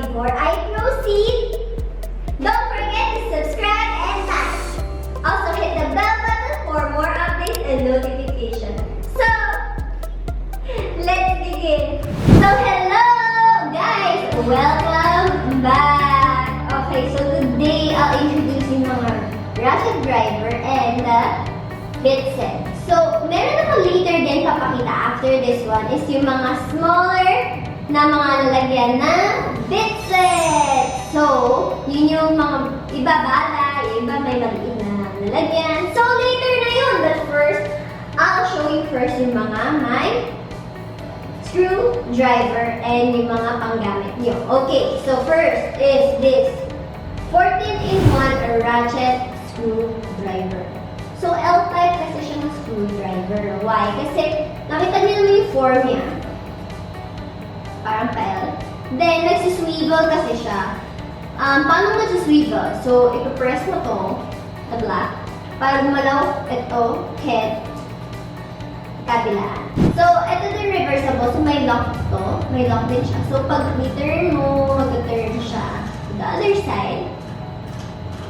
before I proceed, don't forget to subscribe and like. Also hit the bell button for more updates and notifications. So, let's begin. So, hello guys! Welcome back! Okay, so today I'll introduce yung mga ratchet driver and the bit set. So, meron ako later din papakita after this one is yung mga smaller na mga lalagyan na bit set. So, yun yung mga iba bata, yung iba may maliit na lalagyan. So, later na yun. But first, I'll show you first yung mga may screwdriver and yung mga panggamit nyo. Okay, so first is this 14-in-1 ratchet screwdriver. So, L-type kasi siya ng screwdriver. Why? Kasi nakita niyo naman yung form niya. Parang L. Then, nagsiswivel kasi siya. Paano nagsiswivel? So, ipapress mo to, the black, para gumalaw ito, head, kabila. So, ito din reversible. So, may lock to. May lock din siya. So, pag i-turn mo, mag-turn siya to the other side.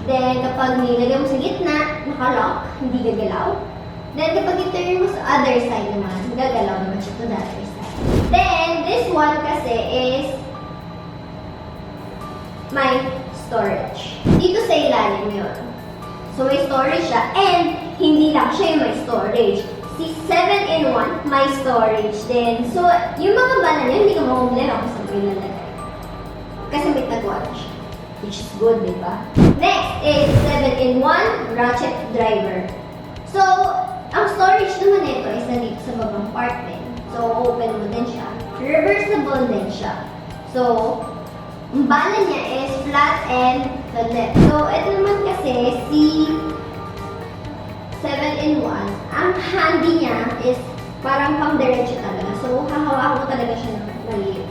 Then, kapag nilagay mo sa gitna, naka-lock, hindi gagalaw. Then, kapag i-turn mo sa other side naman, gagalaw naman siya to the other side. Then, this one kasi is may storage. Dito sa ilalim yun. So, may storage siya. And, hindi lang siya yung may storage. Si 7-in-1, may storage din. So, yung mga bala niya, hindi ka makumblema kung saan mo ilalagay. Kasi may taguan siya. Which is good, di ba? Next is 7-in-1 ratchet driver. So, ang storage naman nito is nandito sa babang part din. So, open mo din siya. Reversible din siya. So, ang bala niya is flat and flat. So, ito naman kasi si 7-in-1, ang handy niya is parang pang diretso talaga. So, hahawakan mo talaga siya ng maliit.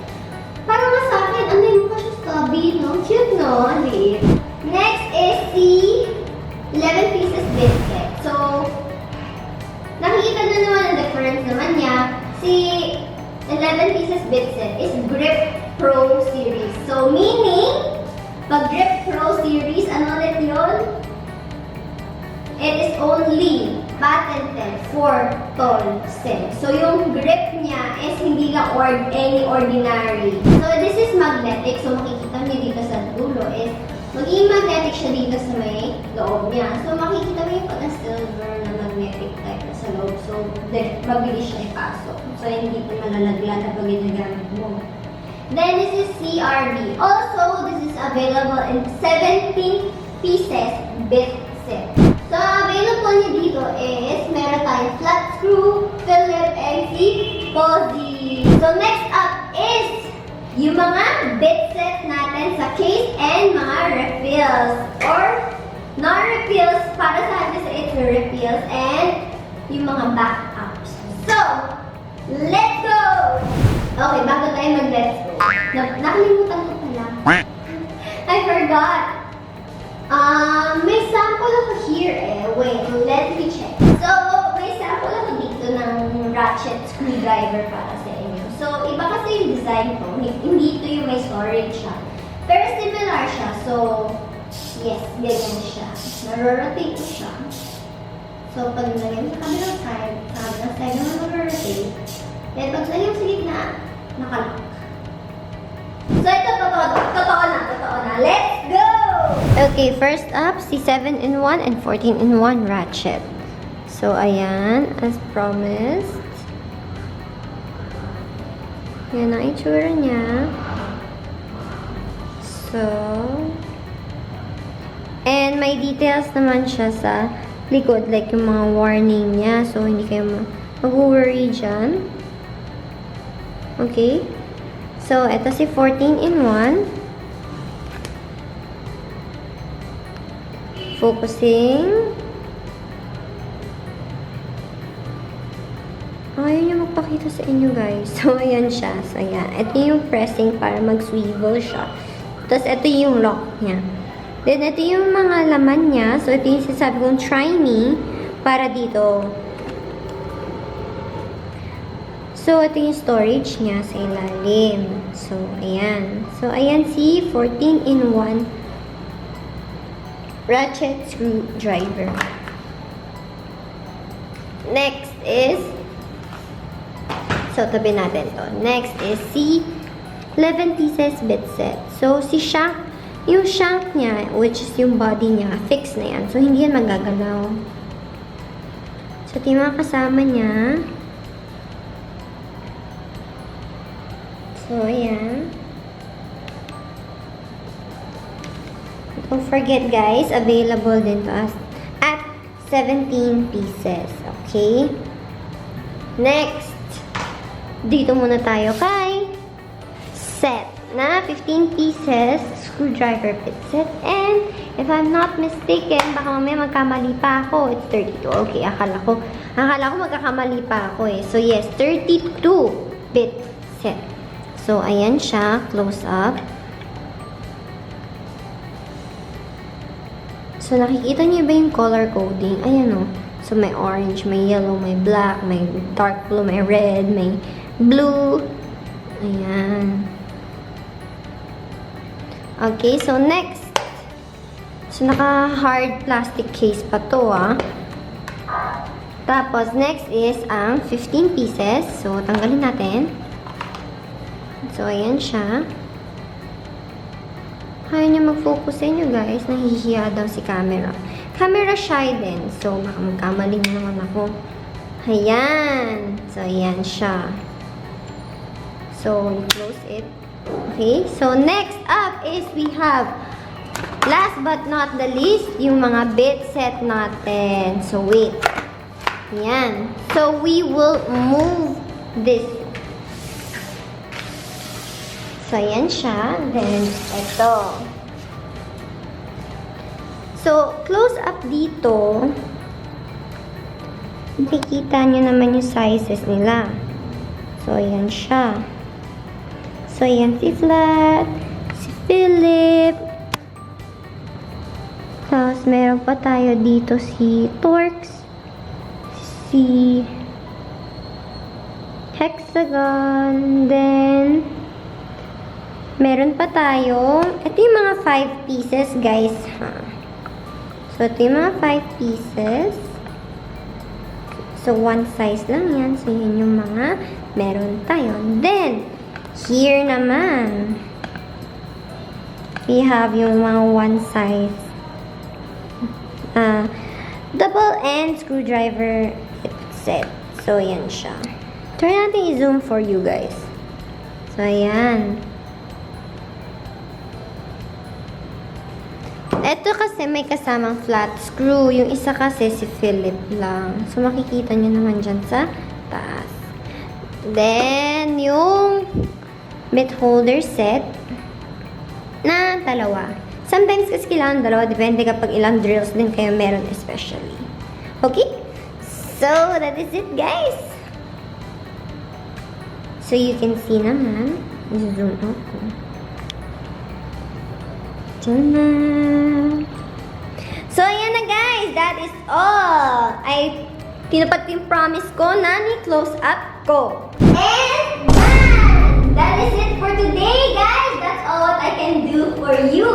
Parang nga sa akin, ano yung pa siya stubby, no? Cute, no? Liit. Next is si 11 pieces biscuit. So, nakikita na naman ang difference naman niya. Si 11 pieces biscuit is Grip Pro Series. So, meaning, pag Grip Pro Series, ano ulit yun? It is only patented for Tolsen. So, yung grip niya is hindi lang any ordinary. So, this is magnetic. So, makikita niyo dito sa dulo is magiging magnetic siya dito sa may loob niya. So, makikita mo yung pagka-silver na magnetic type na sa loob. So, mabilis siya ipasok. So, hindi pa malalaglag kapag ginagamit mo. Then, this is CRB. Also, this is available in 17 pieces bit set. So, available niya dito is meron tayong flat screw, Philip, and si Posy. So, next up is yung mga bit set natin sa case and mga refills. Or non-refills, para sa atin sa it's refills and yung mga backups. So, let's go! Okay, bago tayo mag-let's go. Nakalimutan ko pala. I forgot. May sample ako here eh. Wait, let me check. So, may sample ako dito ng ratchet screwdriver para sa inyo. So, iba kasi yung design ko. Hindi ito yung may storage siya. Pero similar siya. So, yes, ganyan siya. Naro-rotate ko siya. So, pag nalagyan sa kabilang side naman naro-rotate. Then, pag nalagyan sa gitna, nakalock. So, ito, totoo na. Let's go! Okay, first up, si 7-in-1 and 14-in-1 ratchet. So, ayan, as promised. Yan ang itsura niya. So, and may details naman siya sa likod, like yung mga warning niya. So, hindi kayo mag-worry dyan. Okay. So, ito si 14-in-1. Focusing. Ayaw niya magpakita sa inyo, guys. So, ayan siya. So, ayan. Ito yung pressing para mag-swivel siya. Tapos, ito yung lock niya. Then, ito yung mga laman niya. So, ito yung sinasabi kong try me para dito. So, ito yung storage niya sa ilalim. So, ayan. So, ayan si 14-in-1 ratchet screwdriver. Next is, so, tabi natin to. Next is si 11 pieces bit set. So, si shank, yung shank niya, which is yung body niya, fix na yan. So, hindi yan magagalaw. So, ito yung mga kasama niya. So, ayan. Don't forget, guys, available din to us at 17 pieces. Okay? Next, dito muna tayo kay set na 15 pieces screwdriver bit set. And, if I'm not mistaken, baka mamaya magkamali pa ako. It's 32. Okay, akala ko magkakamali pa ako eh. So, yes, 32 bit set. So, ayan siya. Close up. So, nakikita niyo ba yung color coding? Ayan o. So, may orange, may yellow, may black, may dark blue, may red, may blue. Ayan. Okay, so next. So, naka-hard plastic case pa to Tapos, next is ang 15 pieces. So, tanggalin natin. So, ayan siya. Ayaw niya mag-focus sa inyo, guys. Nahihiya daw si camera. Camera shy din. So, baka magkamali na naman ako. Ayan. So, ayan siya. So, you close it. Okay. So, next up is we have, last but not the least, yung mga bit set natin. So, wait. Ayan. So, we will move this. So, ayan siya. Then, ito. So, close up dito. Nakikita nyo naman yung sizes nila. So, ayan siya. So, ayan si Flat, si Philip. Tapos, meron pa tayo dito si Torx, si Hexagon, then, meron pa tayo, ito yung mga 5 pieces, guys, So, ito yung mga 5 pieces. So, one size lang yan. So, yun yung mga meron tayo. Then, here naman, we have yung mga one size double end screwdriver set. So, yan siya. Try natin i-zoom for you guys. So, ayan. Ito kasi may kasamang flat screw. Yung isa kasi si Philip lang. So, makikita nyo naman dyan sa taas. Then, yung bit holder set na dalawa. Sometimes kasi kailangan dalawa. Depende kapag ilang drills din kayo meron especially. Okay? So, that is it, guys. So, you can see naman. I-zoom out ko. So, ayan na guys. That is all. Ay, tinupad yung promise ko na ni-close up ko. And done! That is it for today, guys. That's all what I can do for you.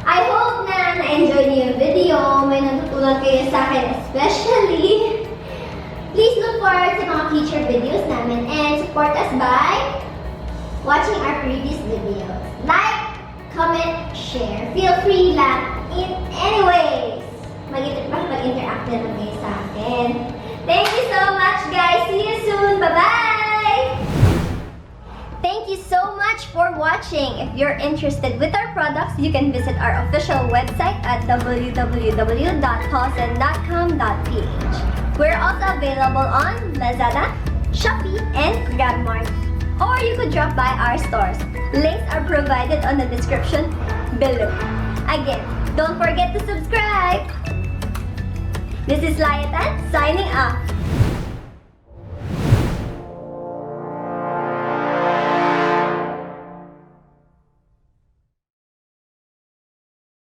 I hope na na-enjoy niyo yung video. May natutunan kayo sa akin especially. Please look forward sa mga future videos namin and support us by watching our previous videos. Like, comment, share. Feel free lang in any ways. Mag-interact na lang kayo sa akin. Thank you so much, guys. See you soon. Bye-bye! Thank you so much for watching. If you're interested with our products, you can visit our official website at www.TOLSEN.com.ph. We're also available on Lazada, Shopee, and GRABMART. Or you could drop by our stores. Links are provided on the description below. Again, don't forget to subscribe. This is Layatan signing off.